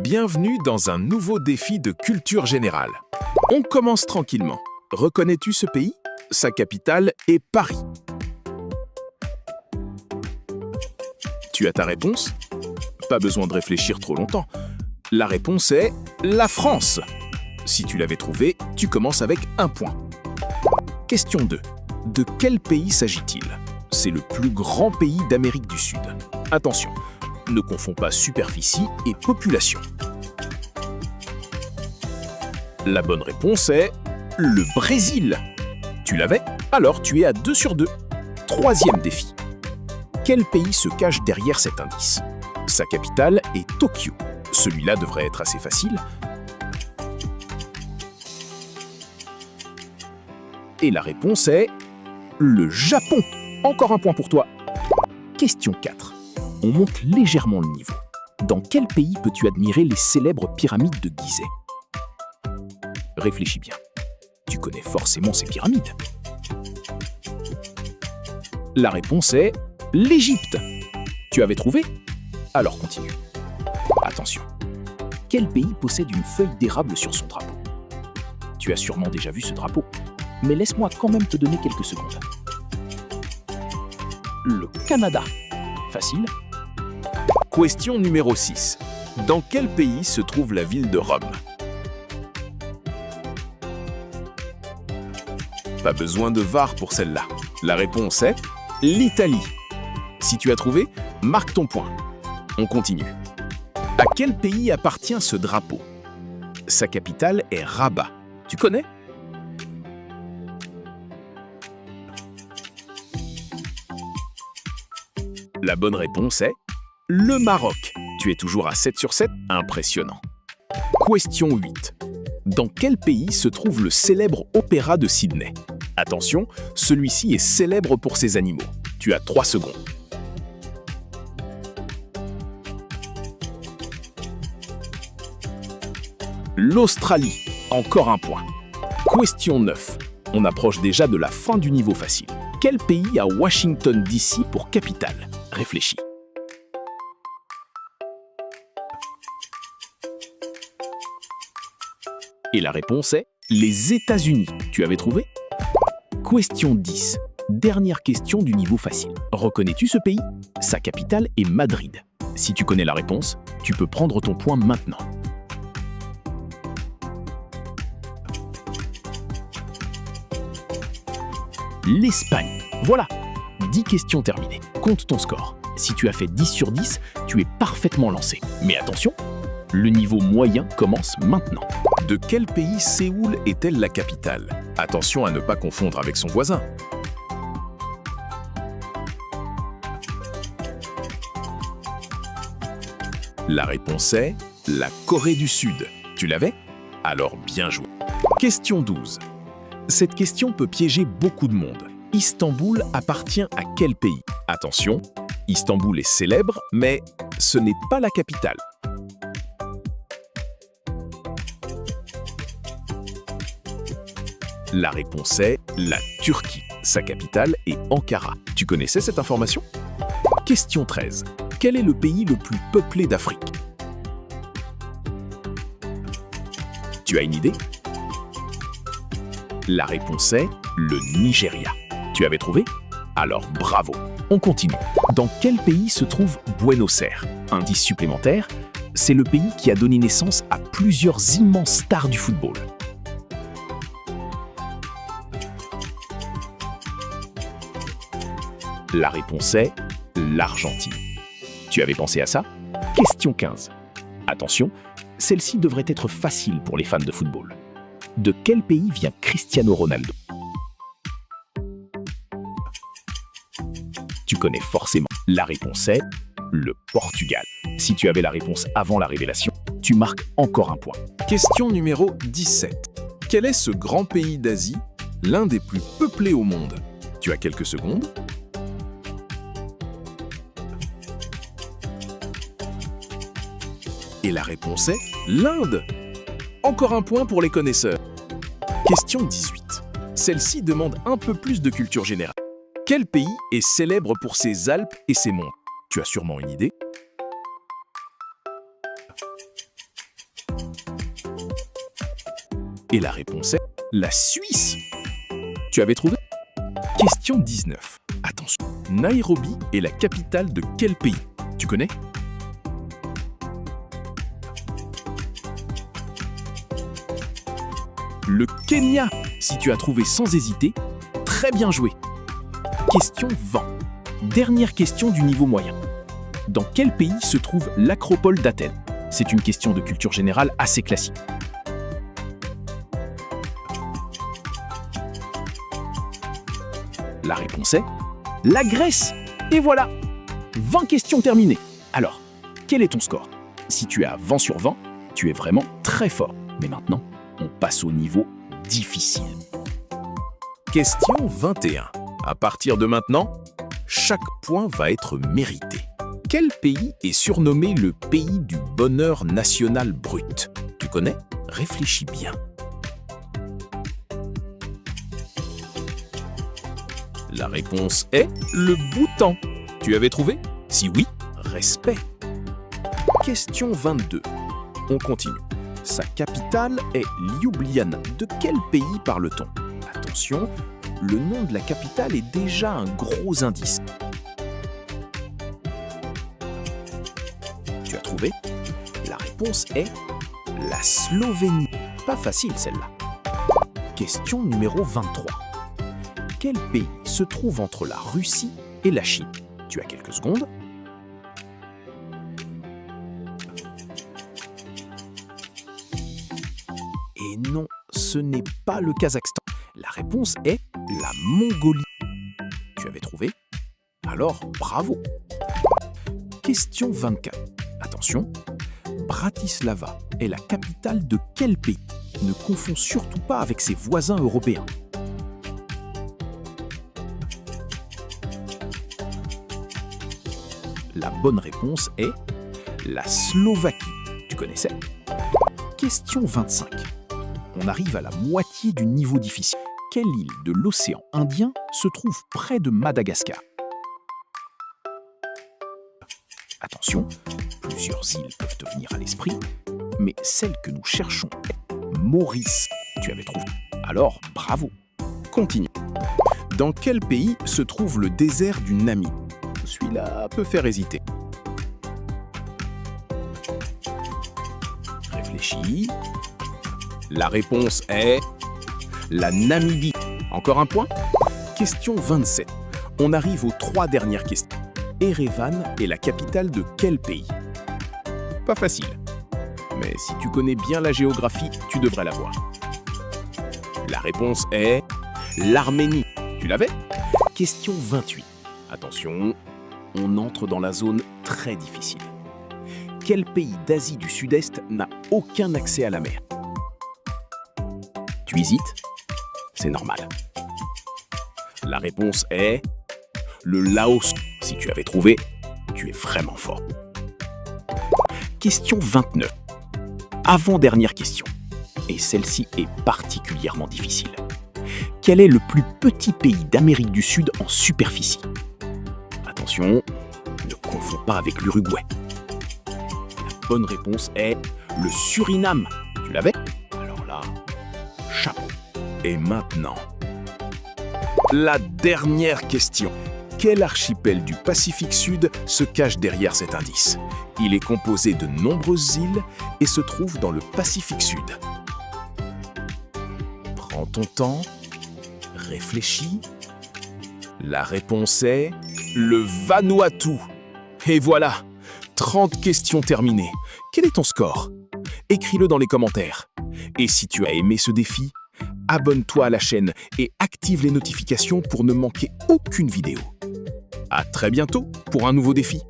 Bienvenue dans un nouveau défi de culture générale. On commence tranquillement. Reconnais-tu ce pays? Sa capitale est Paris. Tu as ta réponse? Pas besoin de réfléchir trop longtemps. La réponse est la France. Si tu l'avais trouvée, tu commences avec un point. Question 2. De quel pays s'agit-il? C'est le plus grand pays d'Amérique du Sud. Attention, ne confonds pas superficie et population. La bonne réponse est le Brésil. Tu l'avais? Alors tu es à 2 sur 2. Troisième défi. Quel pays se cache derrière cet indice? Sa capitale est Tokyo. Celui-là devrait être assez facile. Et la réponse est le Japon. Encore un point pour toi. Question 4. On monte légèrement le niveau. Dans quel pays peux-tu admirer les célèbres pyramides de Gizeh? Réfléchis bien. Tu connais forcément ces pyramides. La réponse est l'Égypte. Tu avais trouvé? Alors continue. Attention. Quel pays possède une feuille d'érable sur son drapeau? Tu as sûrement déjà vu ce drapeau, mais laisse-moi quand même te donner quelques secondes. Le Canada. Facile. Question numéro 6. Dans quel pays se trouve la ville de Rome? Pas besoin de VAR pour celle-là. La réponse est l'Italie. Si tu as trouvé, marque ton point. On continue. À quel pays appartient ce drapeau? Sa capitale est Rabat. Tu connais? La bonne réponse est le Maroc. Tu es toujours à 7 sur 7, impressionnant. Question 8. Dans quel pays se trouve le célèbre opéra de Sydney? Attention, celui-ci est célèbre pour ses animaux. Tu as 3 secondes. L'Australie. Encore un point. Question 9. On approche déjà de la fin du niveau facile. Quel pays a Washington DC pour capitale? Réfléchis. Et la réponse est les États-Unis. Tu avais trouvé? Question 10. Dernière question du niveau facile. Reconnais-tu ce pays? Sa capitale est Madrid. Si tu connais la réponse, tu peux prendre ton point maintenant. L'Espagne. Voilà, 10 questions terminées. Compte ton score. Si tu as fait 10 sur 10, tu es parfaitement lancé. Mais attention, le niveau moyen commence maintenant. De quel pays Séoul est-elle la capitale? Attention à ne pas confondre avec son voisin. La réponse est la Corée du Sud. Tu l'avais? Alors bien joué. Question 12. Cette question peut piéger beaucoup de monde. Istanbul appartient à quel pays? Attention, Istanbul est célèbre, mais ce n'est pas la capitale. La réponse est la Turquie. Sa capitale est Ankara. Tu connaissais cette information? Question 13. Quel est le pays le plus peuplé d'Afrique? Tu as une idée? La réponse est le Nigeria. Tu avais trouvé? Alors bravo. On continue. Dans quel pays se trouve Buenos Aires? Indice supplémentaire, c'est le pays qui a donné naissance à plusieurs immenses stars du football. La réponse est l'Argentine. Tu avais pensé à ça? Question 15. Attention, celle-ci devrait être facile pour les fans de football. De quel pays vient Cristiano Ronaldo? Tu connais forcément. La réponse est le Portugal. Si tu avais la réponse avant la révélation, tu marques encore un point. Question numéro 17. Quel est ce grand pays d'Asie, l'un des plus peuplés au monde? Tu as quelques secondes. Et la réponse est l'Inde. Encore un point pour les connaisseurs. Question 18. Celle-ci demande un peu plus de culture générale. Quel pays est célèbre pour ses Alpes et ses monts? Tu as sûrement une idée. Et la réponse est la Suisse. Tu avais trouvé? Question 19. Attention, Nairobi est la capitale de quel pays? Tu connais? Le Kenya. Si tu as trouvé sans hésiter, très bien joué. Question 20. Dernière question du niveau moyen. Dans quel pays se trouve l'acropole d'Athènes? C'est une question de culture générale assez classique. La réponse est la Grèce. Et voilà, 20 questions terminées. Alors, quel est ton score? Si tu es à 20 sur 20, tu es vraiment très fort. Mais maintenant, on passe au niveau difficile. Question 21. À partir de maintenant, chaque point va être mérité. Quel pays est surnommé le pays du bonheur national brut? Tu connais? Réfléchis bien. La réponse est le Bhoutan. Tu avais trouvé? Si oui, respect. Question 22. On continue. Sa capitale est Ljubljana. De quel pays parle-t-on? Attention, le nom de la capitale est déjà un gros indice. Tu as trouvé? La réponse est la Slovénie. Pas facile celle-là. Question numéro 23. Quel pays se trouve entre la Russie et la Chine? Tu as quelques secondes. Et non, ce n'est pas le Kazakhstan. La réponse est la Mongolie. Tu avais trouvé? Alors, bravo. Question 24. Attention, Bratislava est la capitale de quel pays? Ne confonds surtout pas avec ses voisins européens. La bonne réponse est la Slovaquie. Tu connaissais? Question 25. On arrive à la moitié du niveau difficile. Quelle île de l'océan Indien se trouve près de Madagascar? Attention, plusieurs îles peuvent te venir à l'esprit, mais celle que nous cherchons est Maurice. Tu avais trouvé? Alors, bravo. Continue. Dans quel pays se trouve le désert du Namib? Celui-là peut faire hésiter. Réfléchis. La réponse est la Namibie. Encore un point? Question 27. On arrive aux 3 dernières questions. Erevan est la capitale de quel pays? Pas facile. Mais si tu connais bien la géographie, tu devrais l'avoir. La réponse est l'Arménie. Tu l'avais? Question 28. Attention, on entre dans la zone très difficile. Quel pays d'Asie du Sud-Est n'a aucun accès à la mer? Tu hésites? C'est normal. La réponse est le Laos. Si tu avais trouvé, tu es vraiment fort. Question 29. Avant-dernière question. Et celle-ci est particulièrement difficile. Quel est le plus petit pays d'Amérique du Sud en superficie? Attention, ne confonds pas avec l'Uruguay. La bonne réponse est le Suriname. Tu l'avais? Alors là, chapeau. Et maintenant, la dernière question. Quel archipel du Pacifique Sud se cache derrière cet indice? Il est composé de nombreuses îles et se trouve dans le Pacifique Sud. Prends ton temps, réfléchis. La réponse est le Vanuatu. Et voilà, 30 questions terminées. Quel est ton score? Écris-le dans les commentaires. Et si tu as aimé ce défi, abonne-toi à la chaîne et active les notifications pour ne manquer aucune vidéo. À très bientôt pour un nouveau défi.